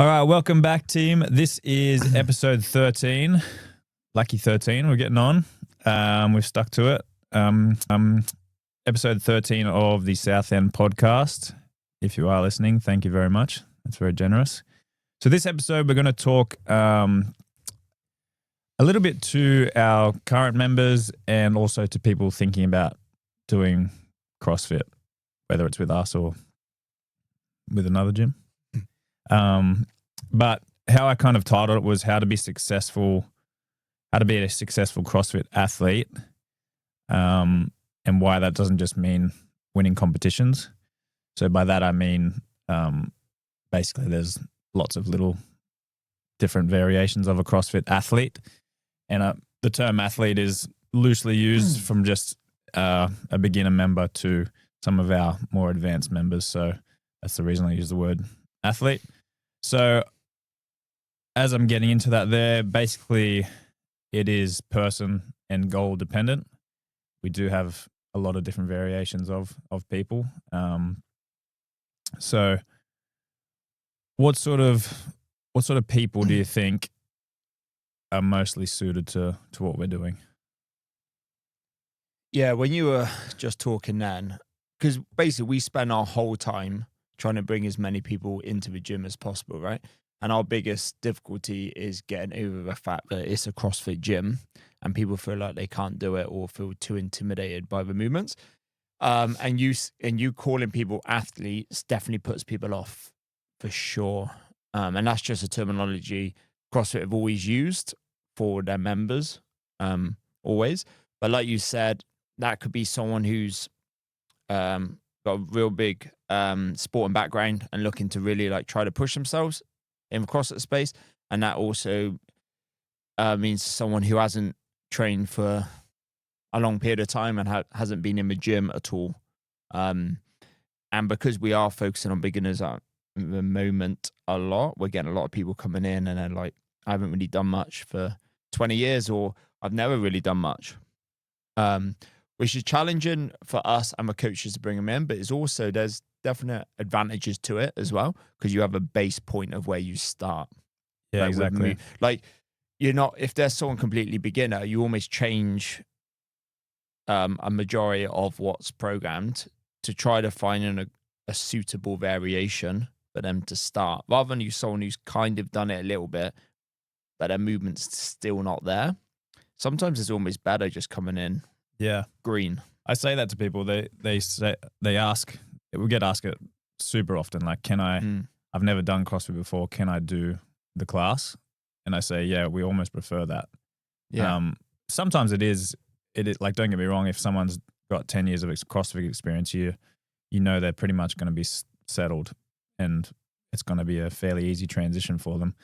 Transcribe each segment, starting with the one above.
All right, welcome back, team. This is episode 13. Lucky 13, we're getting on. We've stuck to it. Episode 13 of the Southend podcast. If you are listening, thank you very much. That's very generous. So this episode, we're going to talk a little bit to our current members and also to people thinking about doing CrossFit, whether it's with us or with another gym. But how I kind of titled it was how to be a successful CrossFit athlete, and why that doesn't just mean winning competitions. So by that, I mean, basically there's lots of little different variations of a CrossFit athlete. And the term athlete is loosely used from just a beginner member to some of our more advanced members. So that's the reason I use the word athlete. So as I'm getting into that there, basically it is person and goal dependent. We do have a lot of different variations of people. So what sort of people do you think are mostly suited to what we're doing? Yeah, when you were just talking then, because basically we spend our whole time trying to bring as many people into the gym as possible, right? And our biggest difficulty is getting over the fact that it's a CrossFit gym and people feel like they can't do it or feel too intimidated by the movements. And you calling people athletes definitely puts people off for sure. And that's just a terminology CrossFit have always used for their members, always. But like you said, that could be someone who's got a real big sporting background and looking to really like try to push themselves in the CrossFit space. And that also means someone who hasn't trained for a long period of time and hasn't been in the gym at all. And because we are focusing on beginners at the moment a lot, we're getting a lot of people coming in and they're like, I haven't really done much for 20 years or I've never really done much. Which is challenging for us and the coaches to bring them in, but there's definite advantages to it as well, because you have a base point of where you start. Yeah, exactly. Like you're not, if there's someone completely beginner, you almost change a majority of what's programmed to try to find a suitable variation for them to start, rather than use someone who's kind of done it a little bit, but their movement's still not there. Sometimes it's almost better just coming in. Yeah, green. I say that to people. We get asked it super often. Like, can I? I've never done CrossFit before. Can I do the class? And I say, yeah, we almost prefer that. Yeah. Sometimes it is like, don't get me wrong. If someone's got 10 years of CrossFit experience, you know they're pretty much going to be settled, and it's going to be a fairly easy transition for them.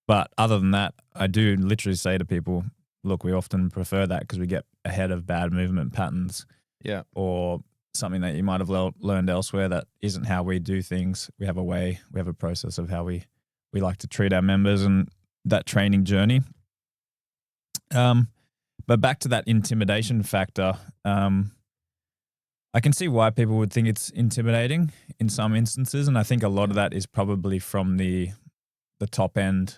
But other than that, I do literally say to people, look, we often prefer that because we get ahead of bad movement patterns, or something that you might have learned elsewhere that isn't how we do things. We have a process of how we like to treat our members and that training journey. But back to that intimidation factor, I can see why people would think it's intimidating in some instances, and I think a lot of that is probably from the top end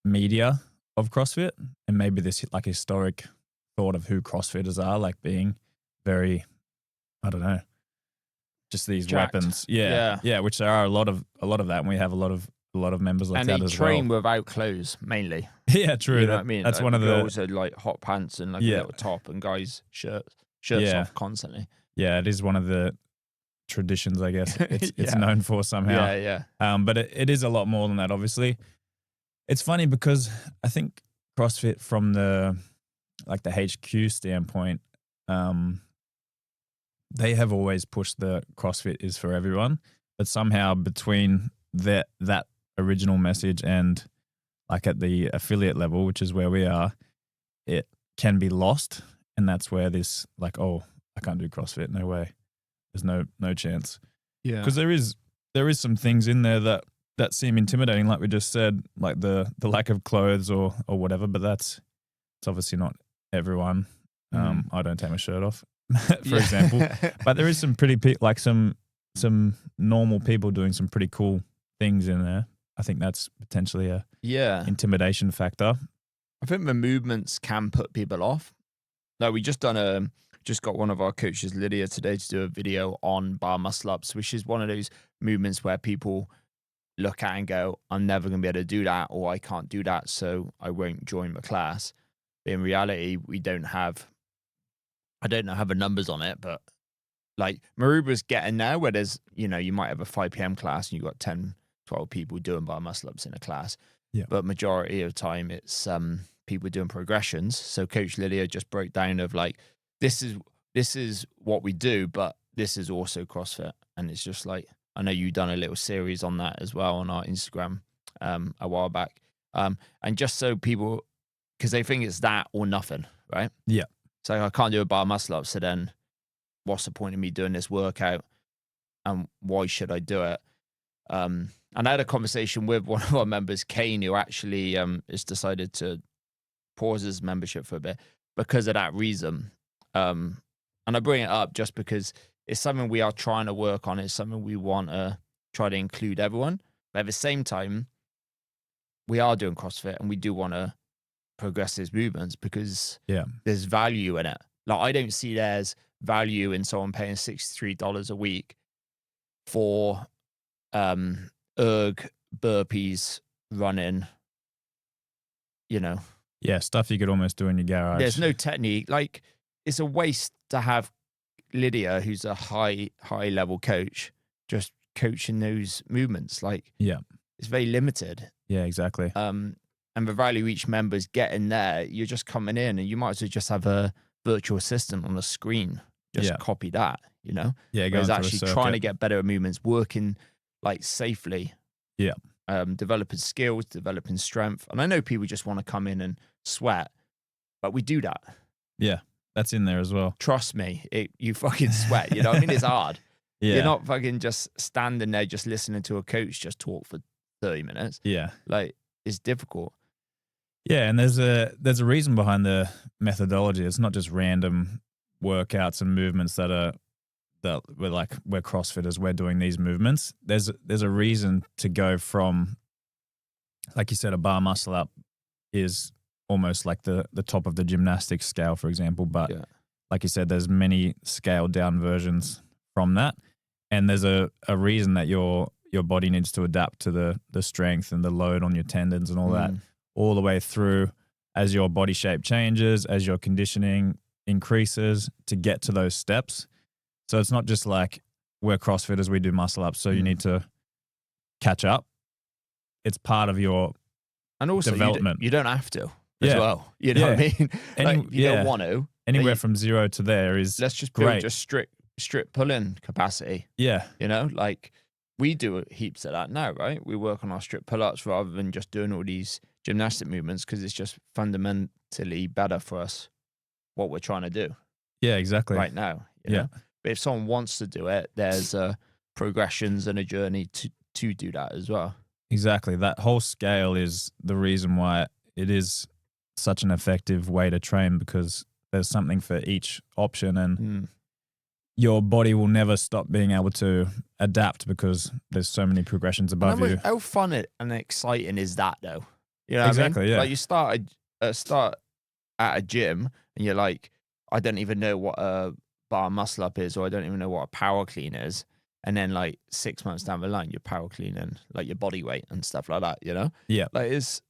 media of CrossFit, and maybe this like historic thought of who CrossFitters are, like being very, I don't know, just these jacked weapons. Yeah. Which there are a lot of that, and we have a lot of members like that as well. And they train without clothes mainly. Yeah, true. You know what I mean? That's like one of the girls are like hot pants and like a little top, and guys shirts off constantly. Yeah, it is one of the traditions, I guess. It's known for somehow. Yeah. But it is a lot more than that, obviously. It's funny because I think CrossFit from the HQ standpoint, they have always pushed the CrossFit is for everyone, but somehow between that original message and like at the affiliate level, which is where we are, it can be lost. And that's where this like, oh, I can't do CrossFit. No way. There's no chance. Yeah. Because there is some things in there that seem intimidating, like we just said, like the lack of clothes or whatever, but it's obviously not everyone. I don't take my shirt off, for example. But there is some pretty, like some normal people doing some pretty cool things in there. I think that's potentially a Yeah. intimidation factor. I think the movements can put people off. Like we just got one of our coaches, Lydia, today to do a video on bar muscle ups, which is one of those movements where people look at and go, I'm never going to be able to do that, or I can't do that, so I won't join the class. But in reality, I don't know how the numbers on it, but like Maruba's getting there where there's, you might have a 5 p.m. class and you've got 10, 12 people doing bar muscle ups in a class. Yeah. But majority of the time it's people doing progressions. So Coach Lydia just broke down of like, this is what we do, but this is also CrossFit. And it's just like, I know you've done a little series on that as well on our Instagram a while back. And just so people, because they think it's that or nothing, right? Yeah. So I can't do a bar muscle up. So then what's the point of me doing this workout and why should I do it? And I had a conversation with one of our members, Kane, who actually has decided to pause his membership for a bit because of that reason. And I bring it up just because it's something we are trying to work on. It's something we want to try to include everyone. But at the same time, we are doing CrossFit and we do want to progress these movements because there's value in it. Like I don't see there's value in someone paying $63 a week for erg, burpees, running, Yeah, stuff you could almost do in your garage. There's no technique. Like it's a waste to have Lydia, who's a high level coach, just coaching those movements. Like it's very limited. Yeah, exactly. And the value each member's getting there, you're just coming in and you might as well just have a virtual assistant on the screen. Just copy that, Yeah, whereas actually trying to get better movements, working like safely. Yeah. Developing skills, developing strength. And I know people just want to come in and sweat, but we do that. Yeah, that's in there as well. Trust me, you fucking sweat, you know what I mean? It's hard. Yeah. You're not fucking just standing there just listening to a coach just talk for 30 minutes. Yeah. Like, it's difficult. Yeah, and there's a reason behind the methodology. It's not just random workouts and movements that we're CrossFitters, we're doing these movements. There's a reason to go from, like you said, a bar muscle up is almost like the top of the gymnastics scale, for example. But like you said, there's many scaled down versions from that. And there's a reason that your body needs to adapt to the strength and the load on your tendons and all that, all the way through as your body shape changes, as your conditioning increases to get to those steps. So it's not just like we're CrossFitters, we do muscle ups, so you need to catch up. It's part of your development. You don't have to as well. You know what I mean? Like, you don't want to. Anywhere from 0 to there is let's just build just strip pulling capacity. Yeah. Like we do heaps of that now, right? We work on our strip pull-ups rather than just doing all these gymnastic movements because it's just fundamentally better for us what we're trying to do. Yeah, exactly. Right now. You know? But if someone wants to do it, there's progressions and a journey to do that as well. Exactly. That whole scale is the reason why it is such an effective way to train, because there's something for each option, and your body will never stop being able to adapt because there's so many progressions above you. How fun and exciting is that, though? You know exactly, what I mean? Yeah. Like you start at a gym and you're like, I don't even know what a bar muscle up is, or I don't even know what a power clean is. And then like 6 months down the line, you're power cleaning like your body weight and stuff like that, Yeah. Like it's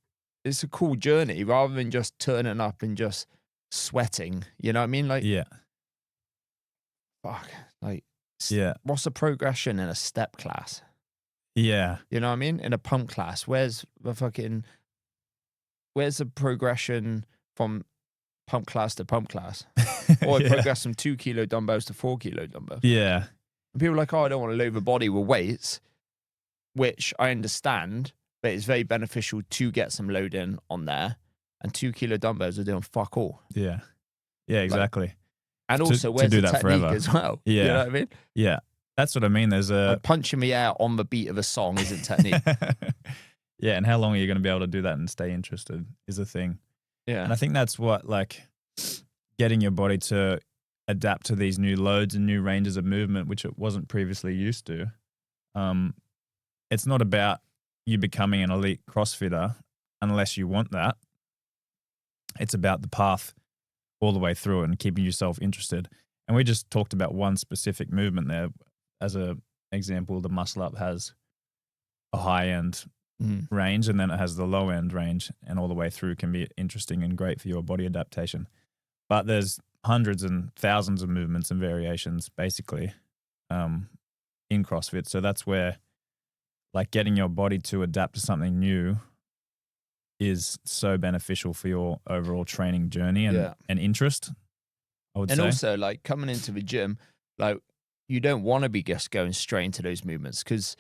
a cool journey rather than just turning up and just sweating. You know what I mean? Like, fuck. Like, what's the progression in a step class? Yeah. You know what I mean? In a pump class, where's the progression from pump class to pump class? Or progress from 2 kilo dumbbells to 4 kilo dumbbells. Yeah. And people are like, oh, I don't want to load the body with weights, which I understand, but it's very beneficial to get some load in on there. And 2 kilo dumbbells are doing fuck all. Yeah. Yeah, exactly. Like, and also, where's the technique forever as well? Yeah. You know what I mean? Yeah. That's what I mean. There's like punching me out on the beat of a song isn't technique. Yeah. And how long are you going to be able to do that and stay interested is a thing. Yeah. And I think that's what, like, getting your body to adapt to these new loads and new ranges of movement, which it wasn't previously used to. It's not about you becoming an elite CrossFitter unless you want that. It's about the path all the way through it and keeping yourself interested. And we just talked about one specific movement there. As an example, the muscle up has a high end range, and then it has the low end range, and all the way through can be interesting and great for your body adaptation. But there's hundreds and thousands of movements and variations basically in CrossFit. So that's where like getting your body to adapt to something new is so beneficial for your overall training journey and interest, I would say. And also, like, coming into the gym, like, you don't want to be just going straight into those movements, because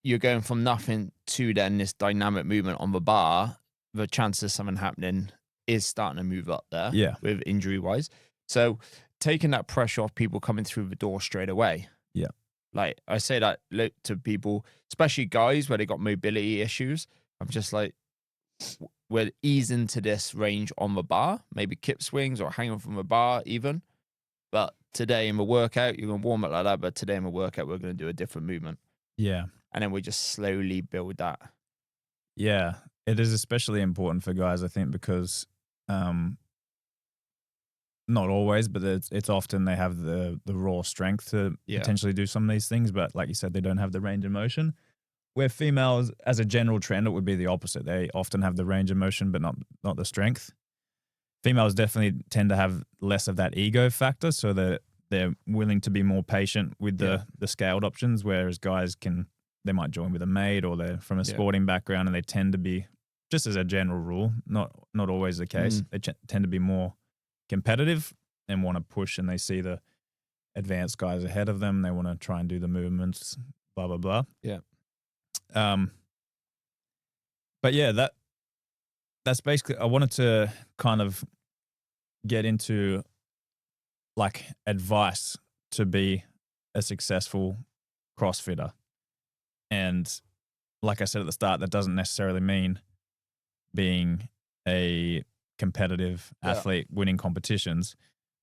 you're going from nothing to then this dynamic movement on the bar. The chance of something happening is starting to move up there with injury-wise. So taking that pressure off people coming through the door straight away. Yeah. Like, I say that to people, especially guys where they got mobility issues. I'm just like, we're easing to this range on the bar, maybe kip swings or hanging from the bar even. But today in the workout, you're going to warm it like that. But today in the workout, we're going to do a different movement. Yeah. And then we just slowly build that. Yeah. It is especially important for guys, I think, because not always, but it's often they have the raw strength to potentially do some of these things. But like you said, they don't have the range of motion. Where females, as a general trend, it would be the opposite. They often have the range of motion, but not the strength. Females definitely tend to have less of that ego factor, so they're willing to be more patient with the scaled options, whereas guys they might join with a mate, or they're from a sporting background, and they tend to be, just as a general rule, not always the case, they tend to be more competitive and want to push, and they see the advanced guys ahead of them. They want to try and do the movements, blah, blah, blah. Yeah. But yeah, that's basically, I wanted to kind of get into like advice to be a successful CrossFitter. And like I said at the start, that doesn't necessarily mean being a competitive athlete winning competitions.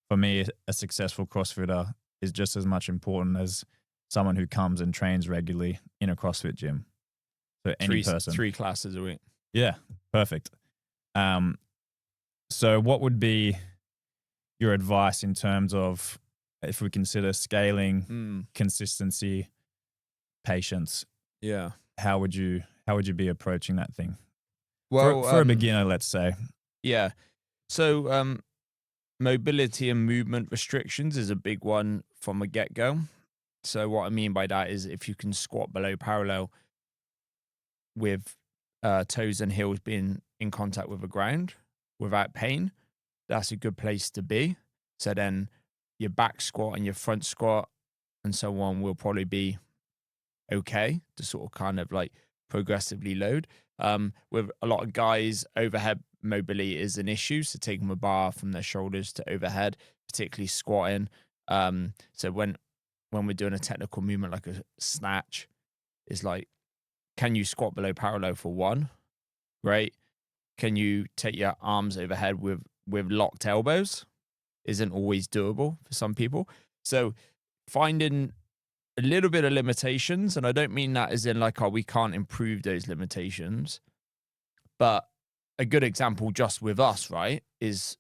For me, a successful CrossFitter is just as much important as someone who comes and trains regularly in a CrossFit gym. So any person. 3 classes a week. Yeah, perfect. So what would be your advice in terms of, if we consider scaling, consistency, patience? Yeah. How would you be approaching that thing? Well, for a beginner, let's say. Yeah. So mobility and movement restrictions is a big one from the get-go. So what I mean by that is, if you can squat below parallel with toes and heels being in contact with the ground without pain, that's a good place to be. So then your back squat and your front squat and so on will probably be okay to sort of kind of like progressively load. With a lot of guys, overhead mobility is an issue. So taking the bar from their shoulders to overhead, particularly squatting. So when we're doing a technical movement like a snatch, is like, can you squat below parallel for one? Great. Can you take your arms overhead with locked elbows? Isn't always doable for some people. So finding a little bit of limitations, and I don't mean that as in like, we can't improve those limitations, but a good example just with us, right, is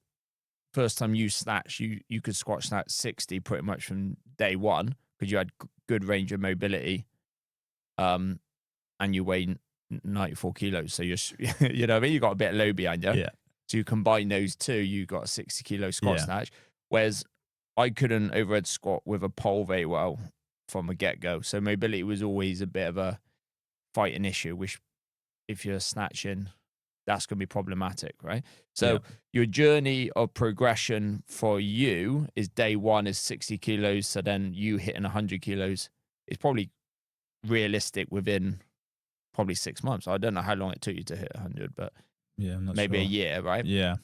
first time you snatch, you could squat snatch 60 pretty much from day one, because you had good range of mobility, and you weigh 94 kilos. So you're, you know what I mean? You got a bit low behind you. Yeah. So you combine those two, you got a 60 kilo squat snatch. Whereas I couldn't overhead squat with a pole very well from the get-go. So mobility was always a bit of a fighting issue, which if you're snatching, that's going to be problematic, right? So your journey of progression for you is, day one is 60 kilos. So then you hitting 100 kilos is probably realistic within probably 6 months. I don't know how long it took you to hit 100, but maybe a year, right? Yeah.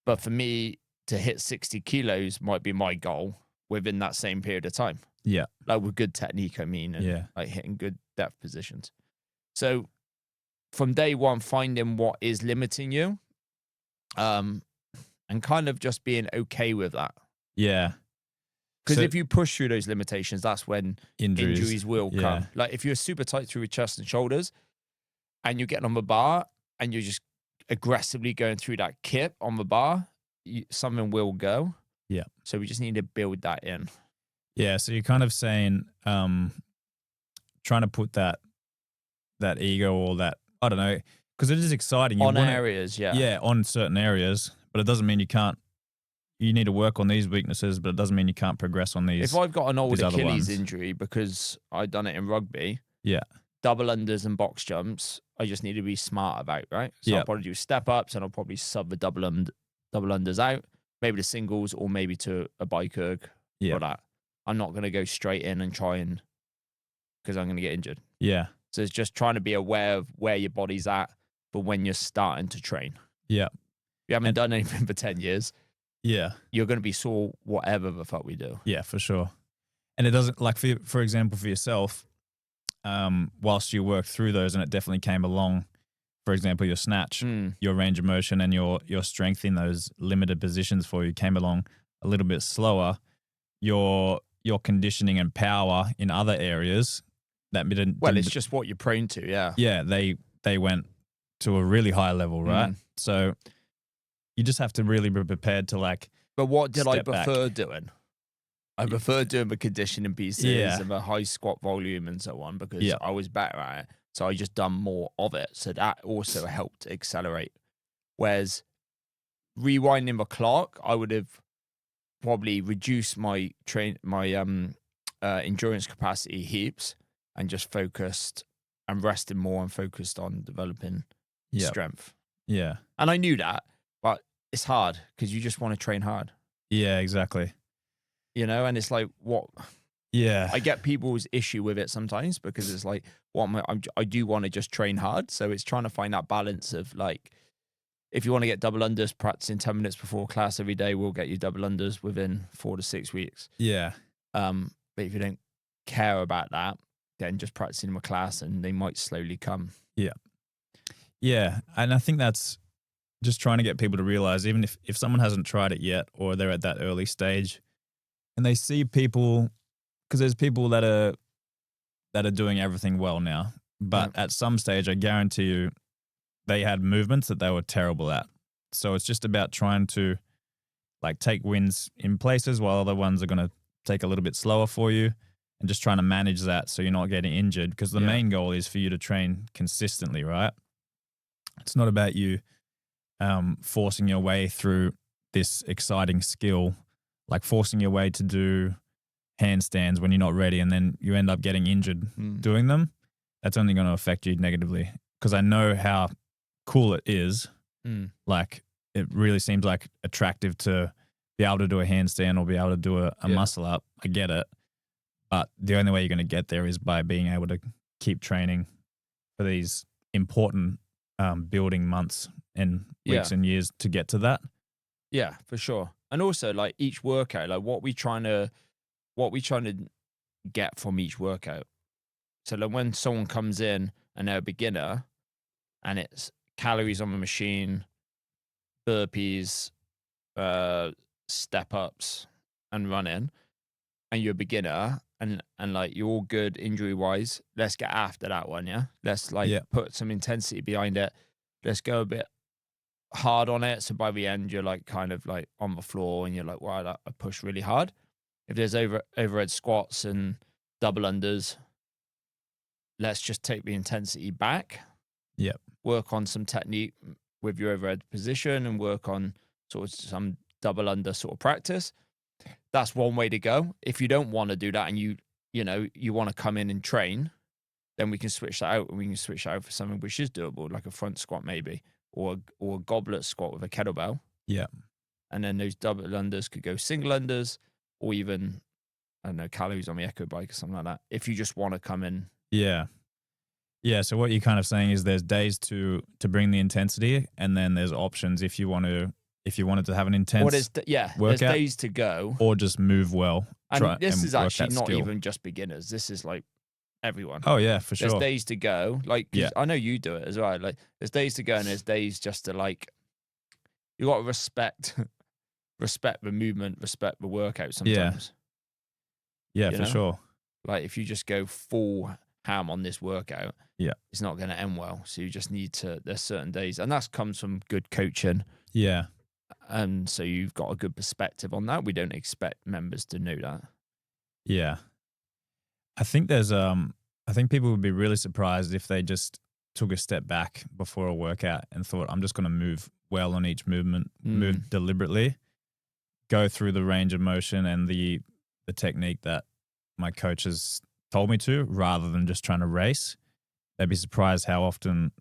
But for me to hit 60 kilos might be my goal within that same period of time. Yeah. Like with good technique, I mean, and like hitting good depth positions. So from day one, finding what is limiting you, and kind of just being okay with that. Yeah. Because if you push through those limitations, that's when injuries will come. Like if you're super tight through your chest and shoulders, and you're getting on the bar and you're just aggressively going through that kip on the bar, something will go. Yeah. So we just need to build that in. Yeah. So you're kind of saying, trying to put that ego or that, I don't know, because it is exciting. On areas, yeah. Yeah, on certain areas, but it doesn't mean you can't. You need to work on these weaknesses, but it doesn't mean you can't progress on these. If I've got an old other Achilles ones. injury because I've done it in rugby, Yeah. double unders and box jumps, I just need to be smart about, right? So Yeah. I'll probably do step ups and I'll probably sub the double unders out, maybe the singles or maybe to a bike erg for that. I'm not going to go straight in and try and, because I'm going to get injured. Yeah. So it's just trying to be aware of where your body's at for when you're starting to train. Yeah. If you haven't done anything for 10 years, yeah, you're going to be sore whatever the fuck we do. Yeah, for sure. And it doesn't, like, for example, for yourself, whilst you work through those, and it definitely came along, for example, your snatch, your range of motion and your strength in those limited positions for you came along a little bit slower. Your conditioning and power in other areas that didn't. It's just what you're prone to, yeah. Yeah, they went to a really high level, right? So you just have to really be prepared to, like. But what did I back. prefer doing? I prefer doing the conditioning pieces and the high squat volume and so on because I was better at it. So I just done more of it. So that also helped accelerate. Whereas rewinding the clock, I would have probably reduced my endurance capacity heaps and just focused and rested more and focused on developing strength. Yeah. And I knew that, but it's hard because you just want to train hard. Yeah, exactly. You know, and it's like, what? Yeah. I get people's issue with it sometimes because it's like, I do want to just train hard. So it's trying to find that balance of, like, if you want to get double unders, practicing 10 minutes before class every day will get you double unders within 4 to 6 weeks. Yeah. But if you don't care about that, then just practicing in a class and they might slowly come. Yeah. Yeah. And I think that's just trying to get people to realize, even if someone hasn't tried it yet or they're at that early stage and they see people, because there's people that are doing everything well now, but at some stage, I guarantee you, they had movements that they were terrible at. So it's just about trying to, like, take wins in places while other ones are going to take a little bit slower for you, and just trying to manage that so you're not getting injured, because the main goal is for you to train consistently, right? It's not about you forcing your way through this exciting skill, like forcing your way to do handstands when you're not ready and then you end up getting injured doing them. That's only going to affect you negatively, because I know how cool it is. Like, it really seems like attractive to be able to do a handstand or be able to do a muscle up. I get it. But the only way you're going to get there is by being able to keep training for these important building months and weeks and years to get to that. Yeah, for sure. And also, like, each workout, like what we trying to get from each workout. So like when someone comes in and they're a beginner and it's calories on the machine, burpees, step ups and running, and you're a beginner and like you're all good injury wise, let's get after that one. Yeah. Let's put some intensity behind it. Let's go a bit hard on it. So by the end, you're like kind of like on the floor and you're like, wow, I pushed really hard. If there's overhead squats and double unders, let's just take the intensity back. Yep. Work on some technique with your overhead position and work on sort of some double under sort of practice. That's one way to go. If you don't want to do that and you want to come in and train, then we can switch that out, and we can switch that out for something which is doable, like a front squat maybe, or a goblet squat with a kettlebell. Yeah. And then those double unders could go single unders, or even, I don't know, calories on the echo bike or something like that, if you just want to come in. Yeah. Yeah. So what you're kind of saying is there's days to bring the intensity, and then there's options if you wanted to have an intense workout, there's days to go. Or just move well. And this is actually not even just beginners. This is like everyone. Oh yeah, for sure. There's days to go. Like, I know you do it as well. Like, there's days to go and there's days just to, like, you got to respect the movement, respect the workout sometimes. Yeah, for sure. Like, if you just go full ham on this workout, Yeah. it's not going to end well. So you just need to, there's certain days, and that comes from good coaching. Yeah. And so you've got a good perspective on that. We don't expect members to know that. Yeah. I think I think people would be really surprised if they just took a step back before a workout and thought, I'm just going to move well on each movement, move deliberately, go through the range of motion and the technique that my coach has told me to, rather than just trying to race. They'd be surprised how often,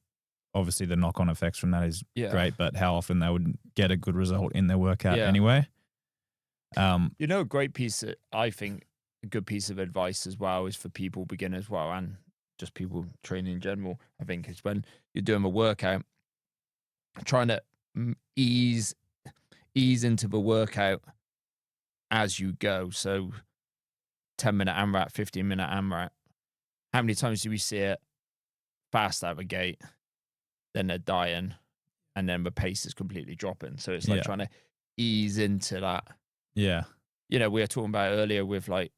obviously the knock-on effects from that is great, but how often they would get a good result in their workout anyway. A great piece, I think, a good piece of advice as well is for people, beginners, well, and just people training in general, I think, is when you're doing a workout, trying to ease into the workout as you go. So 10-minute AMRAP, 15-minute AMRAP. How many times do we see it fast out of the gate, then they're dying, and then the pace is completely dropping? So it's like trying to ease into that. Yeah. We were talking about earlier with like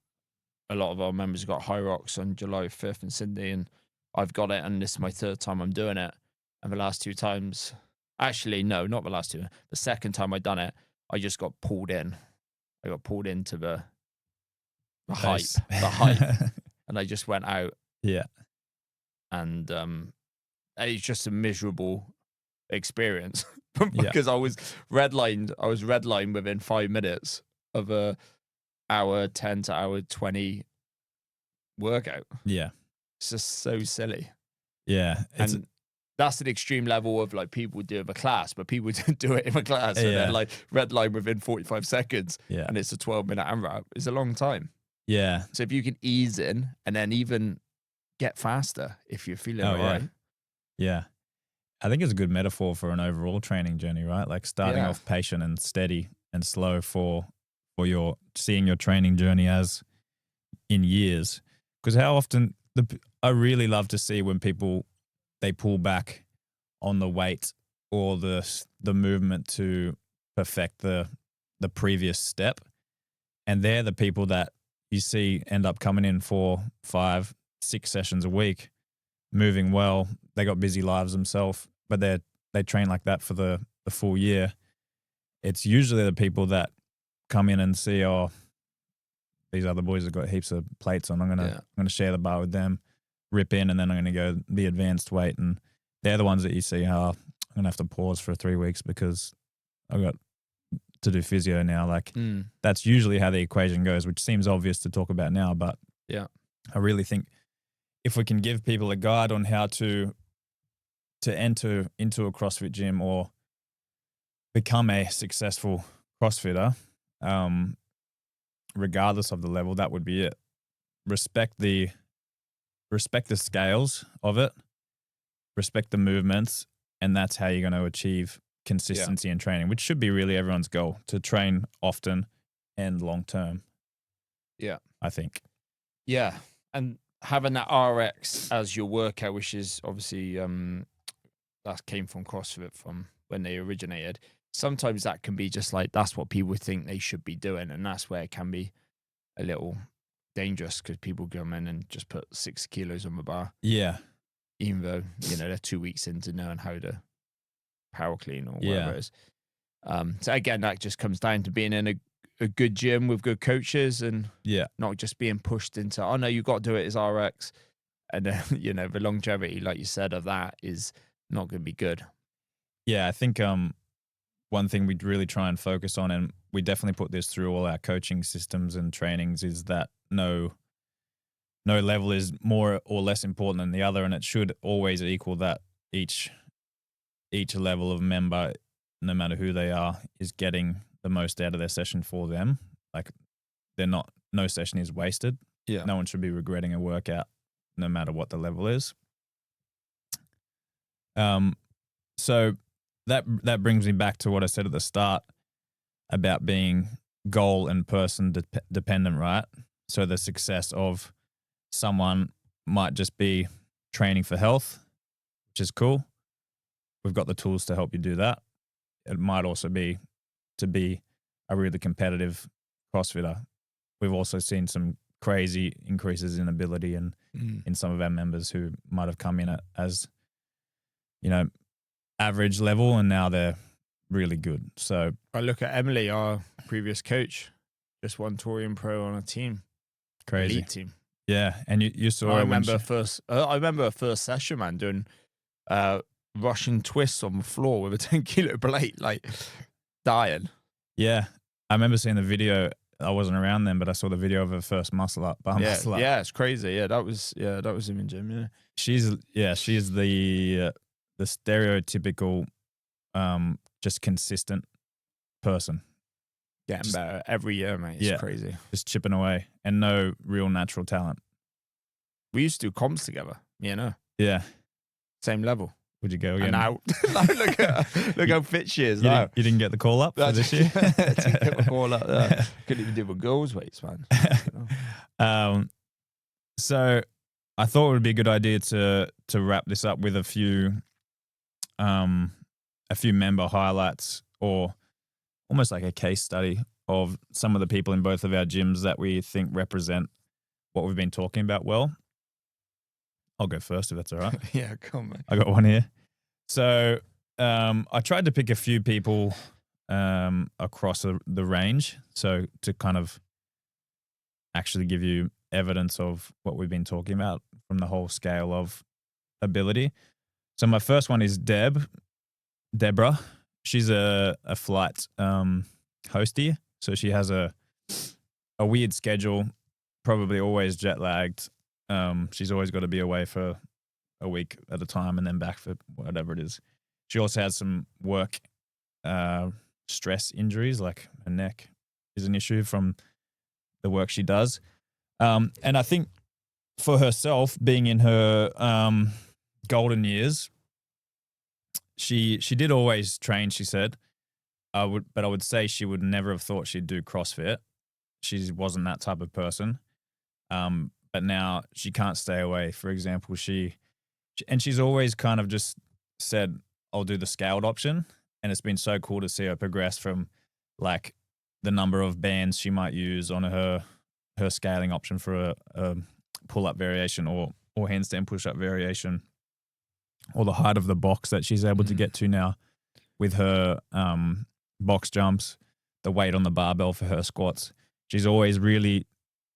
a lot of our members got High Rocks on July 5th in Sydney, and I've got it, and this is my third time I'm doing it. And the last two times, actually, no, not the last two. The second time I'd done it, I just got pulled in. I got pulled into the hype, and I just went out. Yeah. And it's just a miserable experience because I was redlined within 5 minutes of a hour 10 to hour 20 workout. Yeah. It's just so silly. Yeah. And that's an extreme level of like people do a class, but people didn't do it in a class. And then like redline within 45 seconds and it's a 12-minute AMRAP. It's a long time. Yeah. So if you can ease in and then even get faster if you're feeling all right. Yeah. I think it's a good metaphor for an overall training journey, right? Like starting off patient and steady and slow for your seeing your training journey as in years. Because how often I really love to see when people, they pull back on the weight or the movement to perfect the previous step. And they're the people that you see end up coming in 4, 5, 6 sessions a week, moving well. They got busy lives themselves, but they train like that for the full year. It's usually the people that come in and see, oh, these other boys have got heaps of plates on. I'm gonna share the bar with them, rip in, and then I'm gonna go the advanced weight. And they're the ones that you see, oh, I'm gonna have to pause for 3 weeks because I've got to do physio now. Like that's usually how the equation goes, which seems obvious to talk about now, but I really think if we can give people a guide on how to enter into a CrossFit gym or become a successful CrossFitter, regardless of the level, that would be it. Respect the scales of it, respect the movements, and that's how you're going to achieve consistency in training, which should be really everyone's goal, to train often and long term. Yeah. I think. Yeah. And having that RX as your workout, which is obviously that came from CrossFit from when they originated. Sometimes that can be just like, that's what people think they should be doing. And that's where it can be a little dangerous because people come in and just put 6 kilos on the bar. Yeah. Even though, they're 2 weeks into knowing how to power clean or whatever it is. So again, that just comes down to being in a good gym with good coaches and not just being pushed into, oh no, you got to do it as RX. And then, the longevity, like you said, of that is not going to be good. Yeah, I think one thing we'd really try and focus on, and we definitely put this through all our coaching systems and trainings, is that no level is more or less important than the other, and it should always equal that each level of member, no matter who they are, is getting the most out of their session for them. Like no session is wasted. Yeah. No one should be regretting a workout, no matter what the level is. So that brings me back to what I said at the start about being goal and person dependent, right? So the success of someone might just be training for health, which is cool. We've got the tools to help you do that. It might also be to be a really competitive CrossFitter. We've also seen some crazy increases in ability and in some of our members who might have come in as, average level, and now they're really good. So I look at Emily, our previous coach, just won Torian Pro on a team, crazy. elite team. Yeah, and you saw. I remember her first session, man, doing Russian twists on the floor with a 10-kilo plate, like dying. Yeah, I remember seeing the video. I wasn't around then, but I saw the video of her first muscle up. Muscle up. Yeah, it's crazy. Yeah, that was in the gym. Yeah, she is the stereotypical, just consistent person. Getting better every year, mate. It's crazy. Just chipping away and no real natural talent. We used to do comps together, Yeah. Same level. Would you go again? And now, look how fit she is now. You didn't get the call up for this year? Didn't get the call up. Yeah. Couldn't even do the girls' weights, man. So I thought it would be a good idea to wrap this up with a few member highlights, or almost like a case study of some of the people in both of our gyms that we think represent what we've been talking about well. I'll go first if that's all right. Yeah, come on, man. I got one here. So I tried to pick a few people across the range, so to kind of actually give you evidence of what we've been talking about from the whole scale of ability. So my first one is Deborah. She's a flight host here. So she has a weird schedule, probably always jet lagged. She's always got to be away for a week at a time and then back for whatever it is. She also has some work stress injuries, like her neck is an issue from the work she does. And I think for herself, being in her golden years, she did always train, she said. But I would say she would never have thought she'd do CrossFit. She wasn't that type of person. But now she can't stay away. For example, she's always kind of just said, I'll do the scaled option. And it's been so cool to see her progress from like the number of bands she might use on her scaling option for a pull-up variation or handstand push-up variation, or the height of the box that she's able to get to now with her box jumps, the weight on the barbell for her squats. She's always really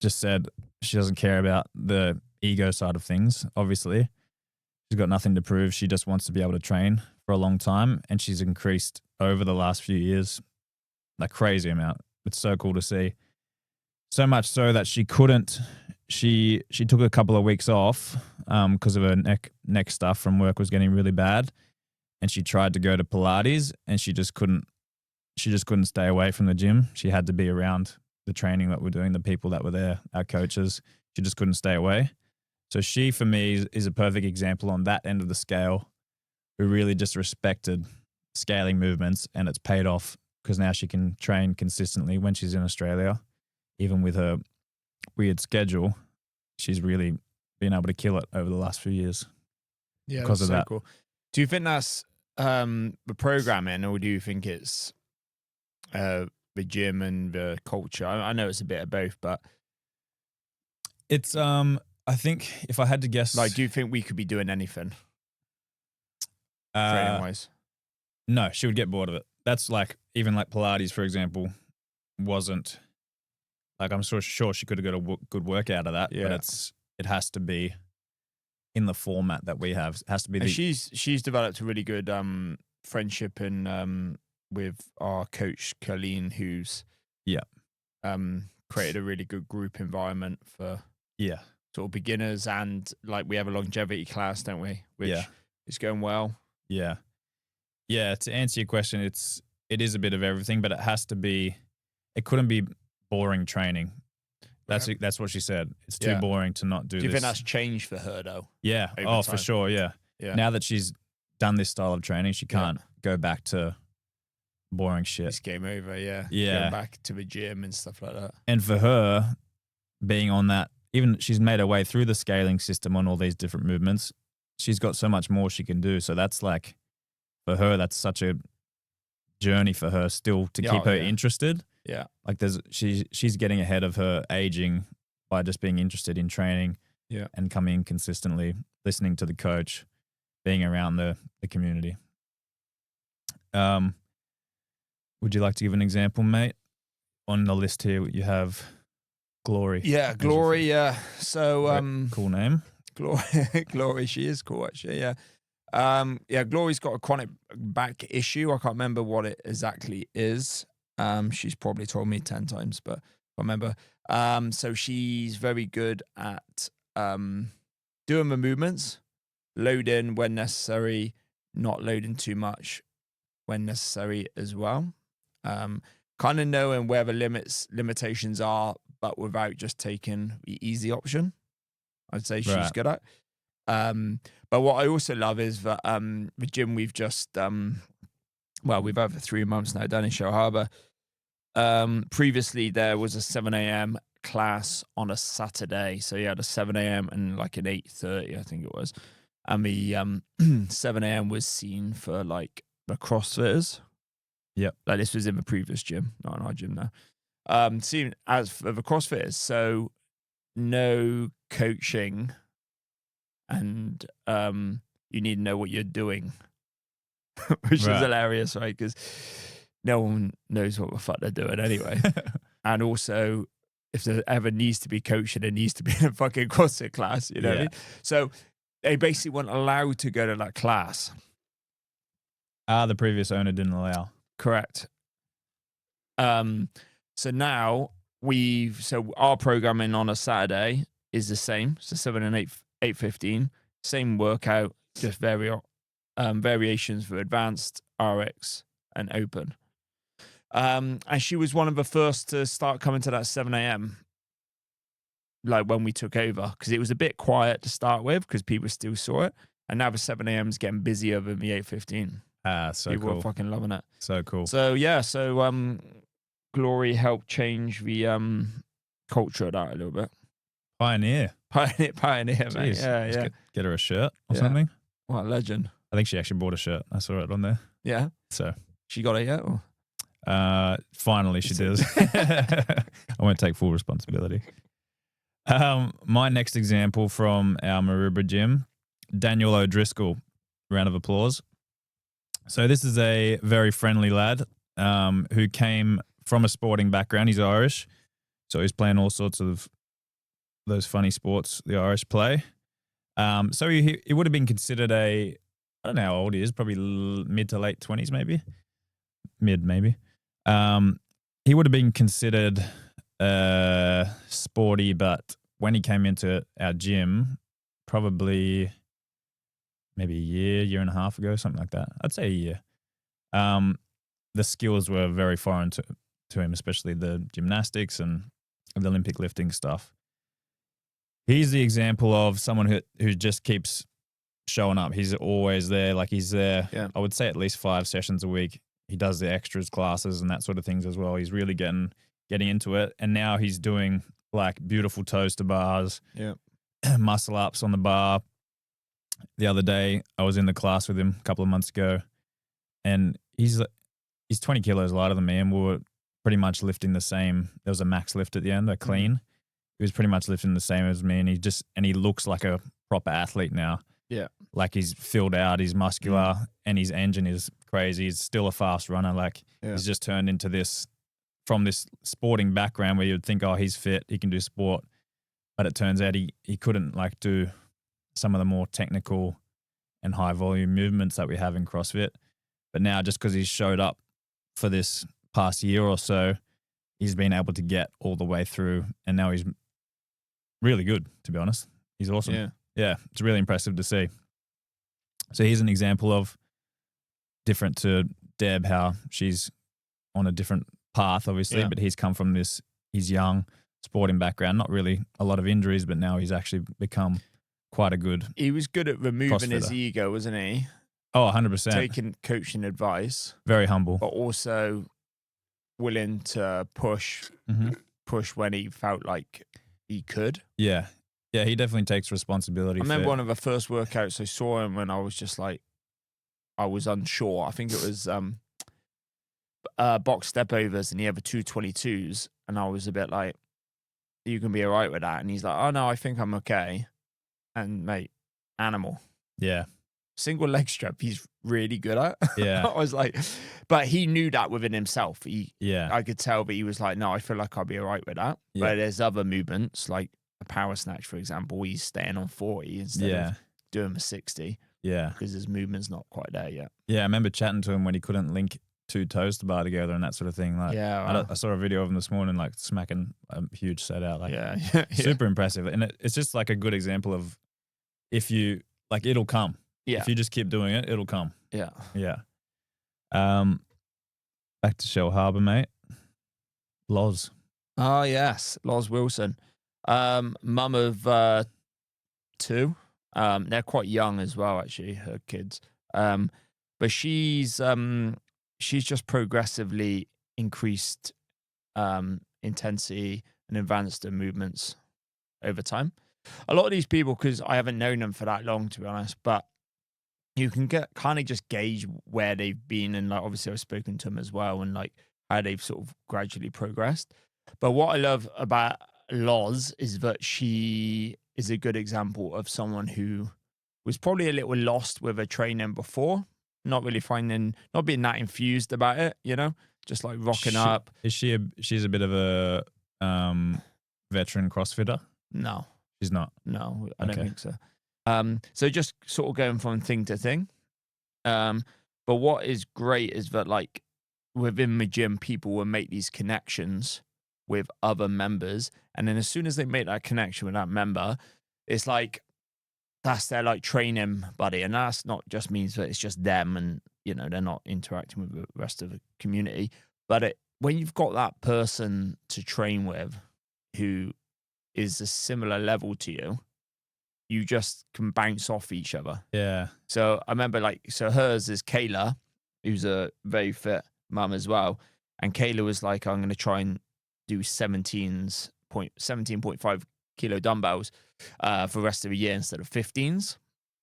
just said she doesn't care about the ego side of things, obviously. She's got nothing to prove. She just wants to be able to train for a long time, and she's increased over the last few years a crazy amount. It's so cool to see. So much so that she took a couple of weeks off because of her neck stuff from work was getting really bad, and she tried to go to Pilates, and she just couldn't stay away from the gym. She had to be around the training that we're doing, the people that were there, our coaches. She just couldn't stay away. So she, for me, is a perfect example on that end of the scale, who really just respected scaling movements, and it's paid off because now she can train consistently when she's in Australia. Even with her weird schedule, she's really been able to kill it over the last few years. Yeah, because of that. Cool. Do you think that's the programming, or do you think it's the gym and the culture? I know it's a bit of both, but it's I think if I had to guess, like, do you think we could be doing anything training wise? No, she would get bored of it. That's like, even like Pilates, for example, wasn't like, I'm sure she could have got a good workout of that, but it has to be in the format that we have. It has to be. And she's developed a really good friendship with our coach Colleen, who's created a really good group environment for sort of beginners, and like we have a longevity class, don't we? Which is going well. Yeah. To answer your question, it is a bit of everything, but it has to be. It couldn't be boring training. That's what she said. It's too boring to not do this. Do you think that's changed for her though? Yeah. Oh, for sure. Yeah. Now that she's done this style of training, she can't go back to boring shit. It's game over. Yeah. Going back to the gym and stuff like that. And for her, being on that, even she's made her way through the scaling system on all these different movements. She's got so much more she can do. So that's like, for her, that's such a journey for her still to keep her interested. Yeah. Like she's getting ahead of her aging by just being interested in training and coming in consistently, listening to the coach, being around the community. Would you like to give an example, mate? On the list here, you have Glory. Yeah, Glory. Yeah. So, cool name. Glory. She is cool, actually. Yeah. Glory's got a chronic back issue. I can't remember what it exactly is. She's probably told me 10 times, but I remember. So she's very good at doing the movements, load in when necessary, not loading too much when necessary as well. Kind of knowing where the limitations are, but without just taking the easy option. I'd say she's good at. But what I also love is that the gym we've just we've had for 3 months now down in Shell Harbour. Previously there was a 7 a.m. class on a Saturday, so you had a 7 a.m. and like an 8:30, I think it was, and the 7 a.m. was seen for like the CrossFitters. Yep, like this was in the previous gym, not in our gym now. Seen as for the CrossFitters, so no coaching. And you need to know what you're doing, which is hilarious, right? Because no one knows what the fuck they're doing anyway. And also, if there ever needs to be coaching, it needs to be in a fucking CrossFit class, you know what I mean? So they basically weren't allowed to go to that class. The previous owner didn't allow. Correct. So now our programming on a Saturday is the same. So 7 and 8:15, same workout, just variations for advanced, RX, and open. And she was one of the first to start coming to that 7 a.m. like when we took over, because it was a bit quiet to start with because people still saw it, and now the 7 a.m. is getting busier than the 8:15. So people cool. are fucking loving it. So cool. So Glory helped change the culture of that a little bit. Pioneer, Jeez, mate. Yeah. Get her a shirt or something. What a legend. I think she actually bought a shirt. I saw it on there. Yeah. So she got it yet? Or? Finally she does. I won't take full responsibility. My next example from our Maroubra gym, Daniel O'Driscoll. Round of applause. So this is a very friendly lad who came from a sporting background. He's Irish. So he's playing all sorts of those funny sports the Irish play. So he would have been considered I don't know how old he is, probably mid to late 20s maybe. Mid maybe. He would have been considered sporty, but when he came into our gym, probably maybe a year and a half ago, something like that. I'd say a year. The skills were very foreign to him, especially the gymnastics and the Olympic lifting stuff. He's the example of someone who just keeps showing up. He's always there. Like he's there, I would say at least 5 sessions a week. He does the extras classes and that sort of things as well. He's really getting into it. And now he's doing like beautiful toes to bars, muscle ups on the bar. The other day I was in the class with him a couple of months ago, and he's 20 kilos lighter than me, and we were pretty much lifting the same. There was a max lift at the end, a clean. Mm-hmm. He was pretty much lifting the same as me, and he looks like a proper athlete now. Yeah. Like he's filled out, he's muscular, and his engine is crazy. He's still a fast runner. Like he's just turned into this, from this sporting background where you'd think, oh, he's fit, he can do sport. But it turns out he couldn't like do some of the more technical and high volume movements that we have in CrossFit. But now just because he's showed up for this past year or so, he's been able to get all the way through, and now he's really good, to be honest. He's awesome. Yeah, it's really impressive to see. So here's an example of different to Deb, how she's on a different path, obviously, but he's come from this, he's young, sporting background, not really a lot of injuries, but now he's actually become quite a good He was good at removing CrossFitter. His ego, wasn't he? Oh, 100%. Taking coaching advice. Very humble. But also willing to push when he felt like he could. Yeah. Yeah, he definitely takes responsibility. I remember one of the first workouts I saw him when I was just like, I was unsure. I think it was box step overs, and he had the 222s, and I was a bit like, you can be all right with that. And he's like, oh no, I think I'm okay. And mate, animal. Yeah. Single leg strap, he's really good at. Yeah. I was like, but he knew that within himself. Yeah. I could tell, but he was like, no, I feel like I'll be all right with that. Yeah. But there's other movements, like a power snatch, for example, he's staying on 40 instead of doing a 60. Yeah. Because his movement's not quite there yet. Yeah. I remember chatting to him when he couldn't link 2 toes to bar together and that sort of thing. Like, I saw a video of him this morning, like smacking a huge set out. Like, super impressive. And it's just like a good example of if you, like, it'll come. Yeah. If you just keep doing it, it'll come. Yeah. Yeah. Back to Shell Harbour, mate. Loz. Oh, yes. Loz Wilson. Mum of 2. They're quite young as well, actually, her kids. But she's just progressively increased intensity and advanced her movements over time. A lot of these people, because I haven't known them for that long, to be honest, but you can get kind of just gauge where they've been. And like, obviously I've spoken to them as well and like how they've sort of gradually progressed. But what I love about Loz is that she is a good example of someone who was probably a little lost with her training before, not being that infused about it, you know, just like rocking up. She's a bit of a veteran CrossFitter? No. She's not? No, I don't think so. So just sort of going from thing to thing. But what is great is that like within my gym, people will make these connections with other members. And then as soon as they make that connection with that member, it's like, that's their like training buddy. And that's not just means that it's just them and, you know, they're not interacting with the rest of the community. But when you've got that person to train with who is a similar level to you, you just can bounce off each other. Yeah. So I remember so hers is Kayla, who's a very fit mum as well. And Kayla was like, I'm going to try and do 17.5 kilo dumbbells for the rest of the year instead of 15s,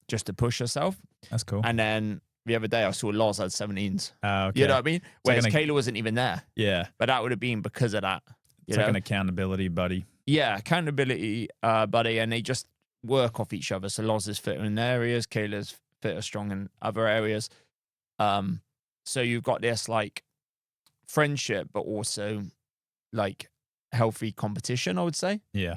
just to push herself. That's cool. And then the other day I saw Loz had 17s. Okay. You know what I mean? Whereas Kayla wasn't even there. Yeah. But that would have been because of that. It's like an accountability buddy. Yeah, accountability buddy. And they just work off each other. So Loz is fitter in areas, Kayla's fitter strong in other areas. So you've got this like friendship, but also like healthy competition, I would say. Yeah.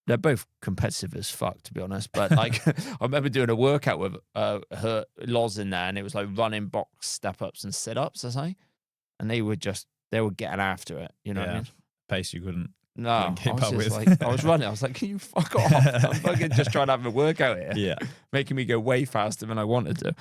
They're both competitive as fuck, to be honest. But like, I remember doing a workout with her Loz in there, and it was like running box step ups and sit ups or something. And they were getting after it. You know what I mean? Pace you couldn't. No, I was running. I was like, can you fuck off? I'm fucking just trying to have a workout here. Yeah. Making me go way faster than I wanted to.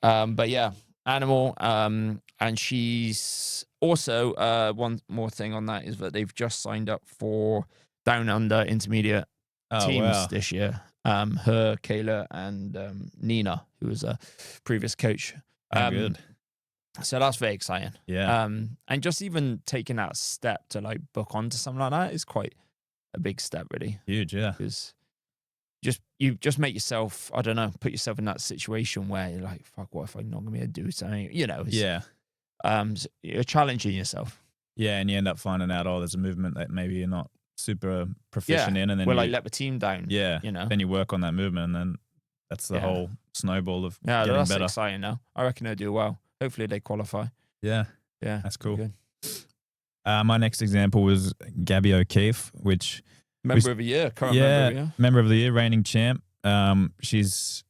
But yeah, animal. And she's also, one more thing on that is that they've just signed up for Down Under intermediate teams this year. Her, Kayla, and Nina, who was a previous coach. Good. So that's very exciting. Yeah. And just even taking that step to like book onto something like that is quite a big step, really. Huge, yeah. Because you just make yourself, I don't know, put yourself in that situation where you're like, fuck, what if I'm not going to be able to do something? You know. Yeah. So you're challenging yourself. Yeah, and you end up finding out, there's a movement that maybe you're not super proficient in, and then I let the team down. Yeah, you know. Then you work on that movement, and then that's the whole snowball of getting that's better. Exciting now. I reckon they'll do well. Hopefully they qualify. Yeah, that's cool. Good. My next example was Gabby O'Keefe, which member of the year, member of the year, reigning champ. She's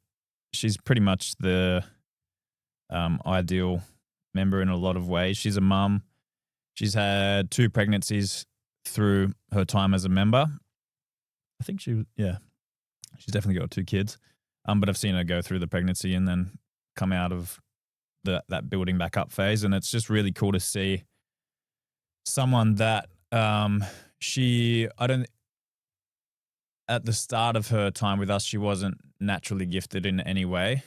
pretty much the ideal member in a lot of ways. She's a mum. She's had 2 pregnancies through her time as a member. I think she's definitely got 2 kids. But I've seen her go through the pregnancy and then come out of that building back up phase. And it's just really cool to see someone that at the start of her time with us, she wasn't naturally gifted in any way.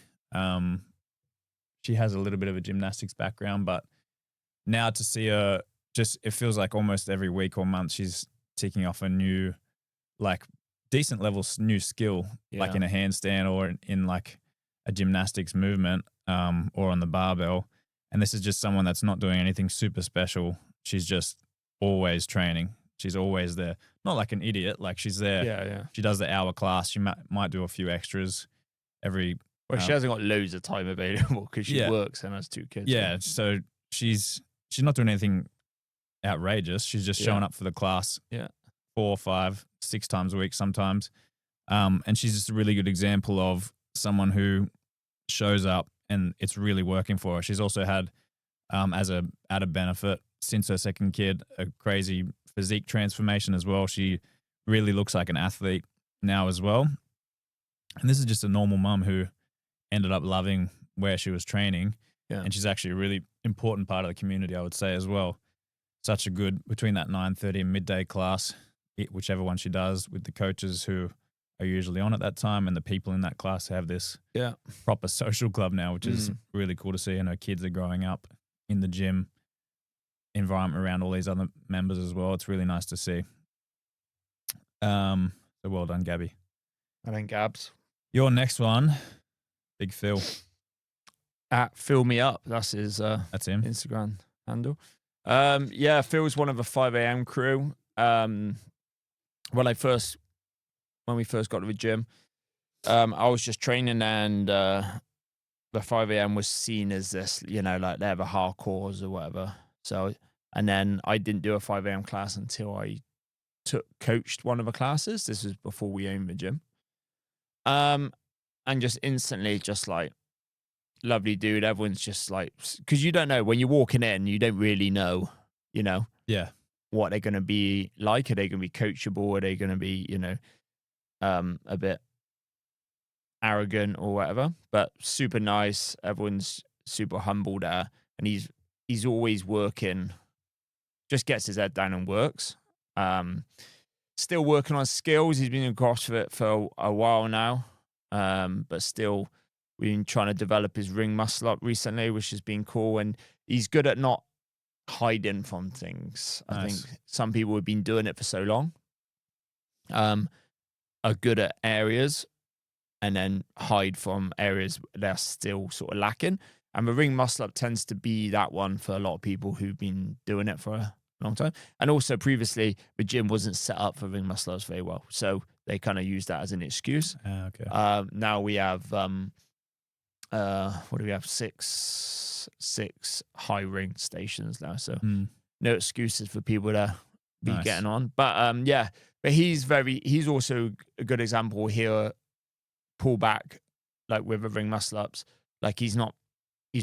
She has a little bit of a gymnastics background, but now to see her, it feels like almost every week or month she's ticking off a new, like, decent level new skill, like in a handstand or in like a gymnastics movement, or on the barbell. And this is just someone that's not doing anything super special. She's just always training. she's always there. Not like an idiot. Like she's there. Yeah. She does the hour class. She might do a few extras every. Well, she hasn't got loads of time available because she works and has 2 kids. Yeah. So she's not doing anything outrageous. She's just showing up for the class. Yeah. 4, 5, 6 times a week sometimes. And she's just a really good example of someone who shows up and it's really working for her. She's also had, as a added benefit, since her second kid, a crazy physique transformation as well. She really looks like an athlete now as well. And this is just a normal mum who ended up loving where she was training. Yeah. And she's actually a really important part of the community, I would say, as well. Such a good, between that 9:30 and midday class, whichever one she does, with the coaches who are usually on at that time, and the people in that class have this proper social club now, which is really cool to see. And her kids are growing up in the gym environment around all these other members as well. It's really nice to see. So well done, Gabby. I think Gabs. Your next one, Big Phil. At Fill Me Up. That's his that's him. Instagram handle. Phil's one of the 5 a.m. crew. When we first got to the gym, I was just training, and the 5 a.m. was seen as this, like they're the hardcores or whatever. So, and then I didn't do a 5 a.m. class until I coached one of the classes. This was before we owned the gym. And just instantly, just like, lovely dude. Everyone's just like, because you don't know when you're walking in, you don't really know, what they're going to be like. Are they going to be coachable? Are they going to be, a bit arrogant or whatever? But super nice. Everyone's super humble there, and he's always working. Just gets his head down and works. Still working on skills. He's been in CrossFit for a while now, but still. We've been trying to develop his ring muscle up recently, which has been cool. And he's good at not hiding from things. Nice. I think some people who've been doing it for so long are good at areas and then hide from areas they're still sort of lacking. And the ring muscle up tends to be that one for a lot of people who've been doing it for a long time. And also previously, the gym wasn't set up for ring muscle ups very well. So they kind of use that as an excuse. Okay. Now we have... what do we have? Six high ring stations now. So no excuses for people to be getting on. But but he's also a good example here. Pull back, like with the ring muscle ups, like he's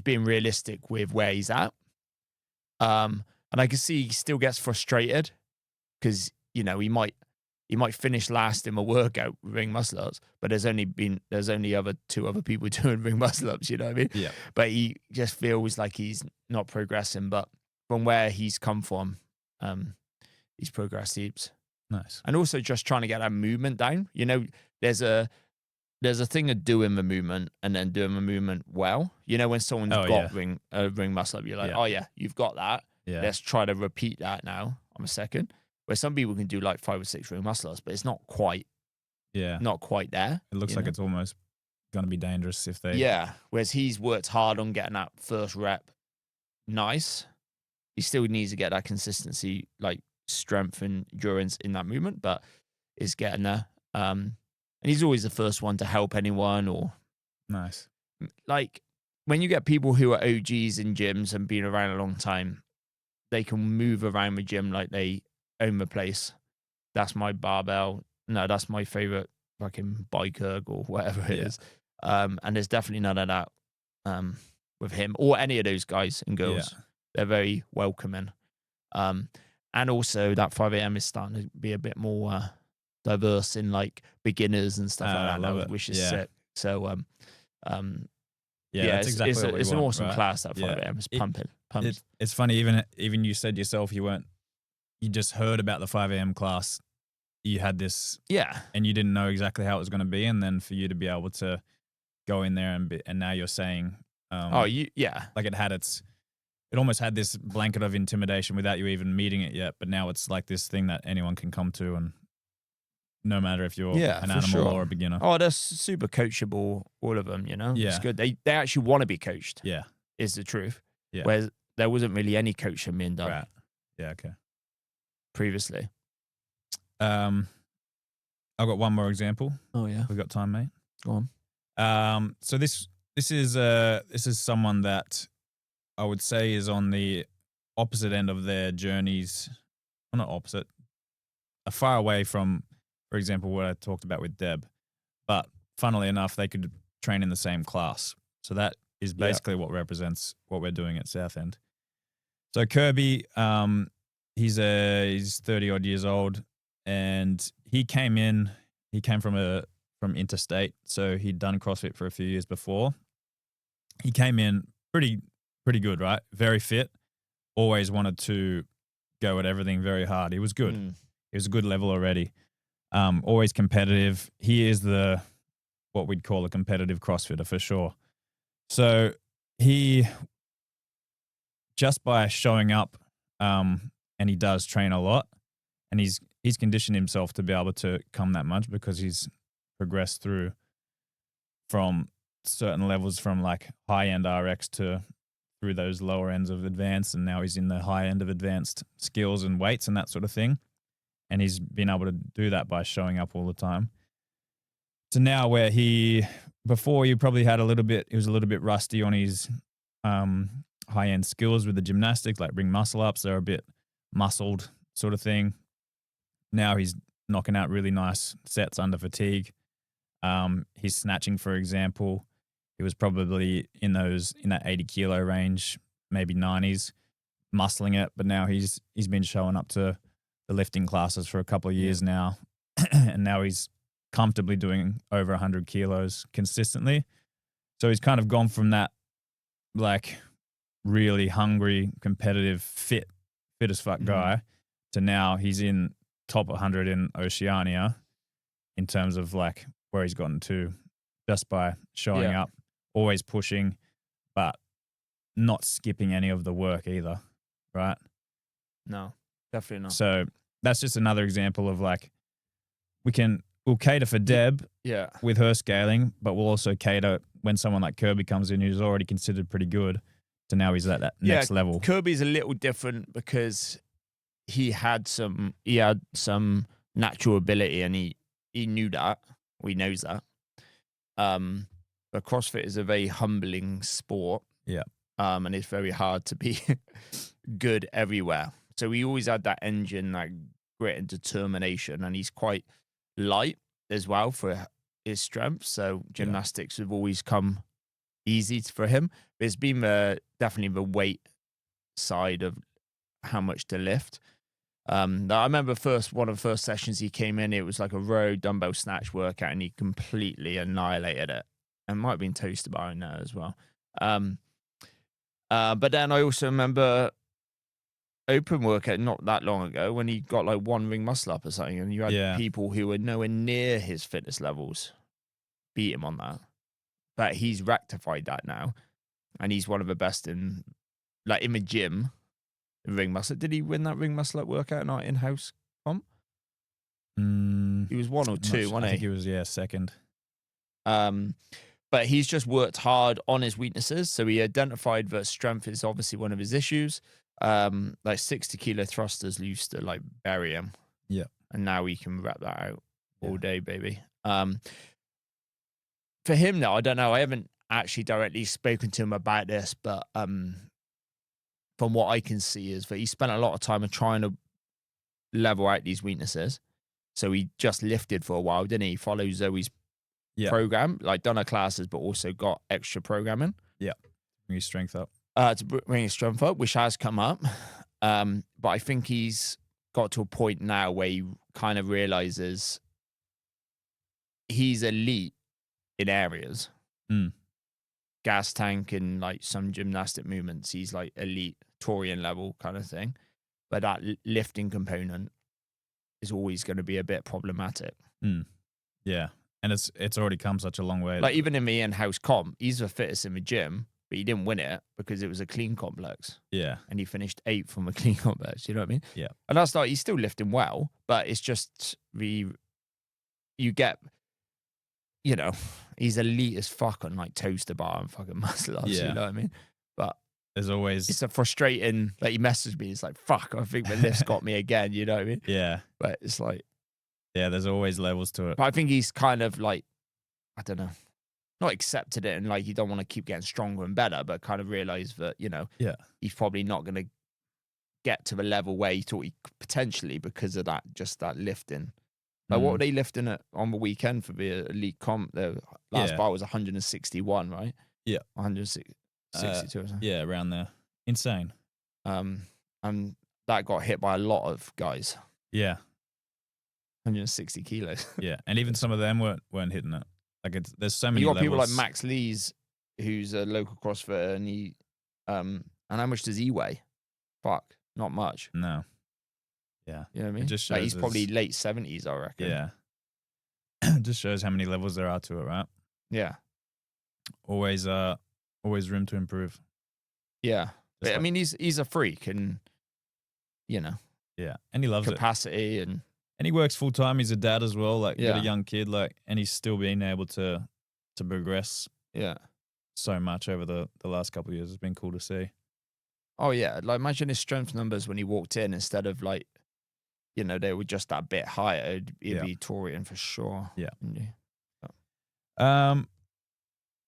being realistic with where he's at. And I can see he still gets frustrated because, he might finish last in a workout with ring muscle ups, but there's only 2 other people doing ring muscle ups, you know what I mean? Yeah. But he just feels like he's not progressing. But from where he's come from, he's progressed heaps. Nice. And also just trying to get that movement down. There's a thing of doing the movement and then doing the movement well. When someone's got ring muscle up, you're like, oh yeah, you've got that. Yeah. Let's try to repeat that now on a second. Where some people can do like 5 or 6 ring muscle ups, but it's not quite there. It looks like it's almost going to be dangerous if they... Yeah, whereas he's worked hard on getting that first rep nice. He still needs to get that consistency, like strength and endurance in that movement, but is getting there. And he's always the first one to help anyone or... Nice. Like, when you get people who are OGs in gyms and been around a long time, they can move around the gym like they own the place. That's my barbell. No, that's my favorite fucking bike erg or whatever it is. And there's definitely none of that with him or any of those guys and girls. Yeah. They're very welcoming. And also that 5 a.m. is starting to be a bit more diverse in like beginners and stuff like that now, which is sick. So that's exactly it's what an want, awesome right? class. That 5 a.m. is pumping. It's funny. Even you said yourself you just heard about the 5 a.m. class. You had this, and you didn't know exactly how it was going to be, and then for you to be able to go in there and now you're saying, like it almost had this blanket of intimidation without you even meeting it yet, but now it's like this thing that anyone can come to, and no matter if you're an animal or a beginner. Oh, they're super coachable, all of them. It's good. They actually want to be coached. Yeah, is the truth. Yeah, whereas there wasn't really any coaching being done. Right. Yeah. Okay. Previously. I've got one more example. Oh yeah, We got time, mate. go on. So this is someone that I would say is on the opposite end of their journeys. Well, not opposite, far away from, for example, what I talked about with Deb. But funnily enough, they could train in the same class. So that is basically what represents what we're doing at Southend. So Kirby, he's 30 odd years old, and he came from interstate. So he'd done CrossFit for a few years before. He came in pretty good, right? Very fit. Always wanted to go at everything very hard. He was good. He was a good level already. Always competitive. He is what we'd call a competitive CrossFitter for sure. So he, just by showing up, and he does train a lot, and he's conditioned himself to be able to come that much because he's progressed through from certain levels, from like high end RX to through those lower ends of advanced, and now he's in the high end of advanced skills and weights and that sort of thing. And he's been able to do that by showing up all the time. So now where before he probably he was a little bit rusty on his high-end skills with the gymnastics, like ring muscle ups. They're a bit muscled sort of thing. Now he's knocking out really nice sets under fatigue. He's snatching, for example. He was probably in that 80 kilo range, maybe 90s, muscling it. But now he's been showing up to the lifting classes for a couple of years now. And now he's comfortably doing over 100 kilos consistently. So he's kind of gone from that like really hungry, competitive, fit as fuck guy to now he's in top 100 in Oceania in terms of like where he's gotten to just by showing up, always pushing, but not skipping any of the work either, right? No, definitely not. So that's just another example of like we'll cater for Deb with her scaling, but we'll also cater when someone like Kirby comes in who's already considered pretty good to now he's at that next level. Kirby's a little different because he had some natural ability and he knew that. He knows that. But CrossFit is a very humbling sport. Yeah. And it's very hard to be good everywhere. So he always had that engine, that grit and determination, and he's quite light as well for his strength. So gymnastics have always come easy for him. But it's been definitely the weight side of how much to lift. I remember one of the first sessions he came in, it was like a row dumbbell snatch workout, and he completely annihilated it. And might have been toasted bar in there as well. But then I also remember open workout not that long ago when he got like one ring muscle up or something, and you had people who were nowhere near his fitness levels beat him on that. But he's rectified that now, and he's one of the best in the gym. Ring muscle. Did he win that ring muscle up workout in our in-house comp? He was one or two, wasn't he? I think he was second. But he's just worked hard on his weaknesses. So he identified that strength is obviously one of his issues. Like 60 kilo thrusters used to like bury him. Yeah. And now he can wrap that out all day, baby. For him though, I don't know. I haven't actually directly spoken to him about this, but from what I can see is that he spent a lot of time trying to level out these weaknesses. So he just lifted for a while, didn't he? He followed Zoe's program, like done her classes, but also got extra programming. Yeah. Bring his strength up. To bring his strength up, which has come up. But I think he's got to a point now where he kind of realizes he's elite in areas. Gas tank and like some gymnastic movements, he's like elite Torian level kind of thing. But that lifting component is always going to be a bit problematic. Yeah. And it's already come such a long way. Like even in the in-house comp, he's the fittest in the gym, but he didn't win it because it was a clean complex. Yeah. And he finished 8th from a clean complex. You know what I mean? Yeah. And that's like, he's still lifting well, but it's just he's elite as fuck on like toaster bar and fucking muscle ups. You know what I mean? But there's always, it's a frustrating, like he messaged me, it's like, fuck, I think the lift's got me again. You know what I mean? Yeah. But it's like, Yeah, there's always levels to it. But I think he's kind of like, I don't know, not accepted it and like you don't want to keep getting stronger and better, but kind of realized that, Yeah. he's probably not going to get to the level where he thought he could potentially because of that lifting. Like, what were they lifting on the weekend for the elite comp? The last bar was 161, right? Yeah. 162 or something. Yeah, around there. Insane. And that got hit by a lot of guys. Yeah. 160 kilos. Yeah. And even some of them weren't hitting it. Like, there's so many You got levels. people like Max Lees, who's a local CrossFitter, and and how much does he weigh? Fuck, not much. No. Yeah. You know what I mean? It just shows like he's probably late 70s, I reckon. Yeah. It just shows how many levels there are to it, right? Yeah. Always room to improve. Yeah. But, I mean, he's a freak and, Yeah. And he loves capacity it. And he works full time. He's a dad as well, like got a Yeah. young kid, like, and he's still being able to progress yeah. so much over the last couple of years. It's been cool to see. Oh, yeah. Like, imagine his strength numbers when he walked in instead of like, they were just that bit higher. He'd be Torian for sure. Yeah. Oh.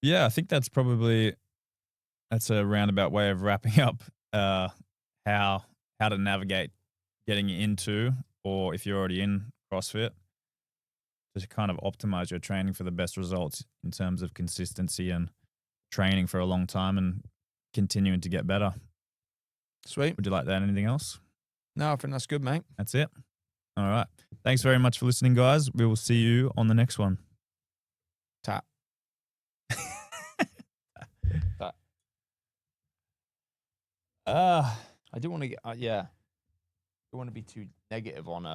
Yeah, I think that's a roundabout way of wrapping up how to navigate getting into, or if you're already in CrossFit, to kind of optimize your training for the best results in terms of consistency and training for a long time and continuing to get better. Sweet. Would you like to add anything else? No, I think that's good, mate. That's it. All right. Thanks very much for listening, guys. We will see you on the next one. Tap. Tap. I do want to get, I don't want to be too negative on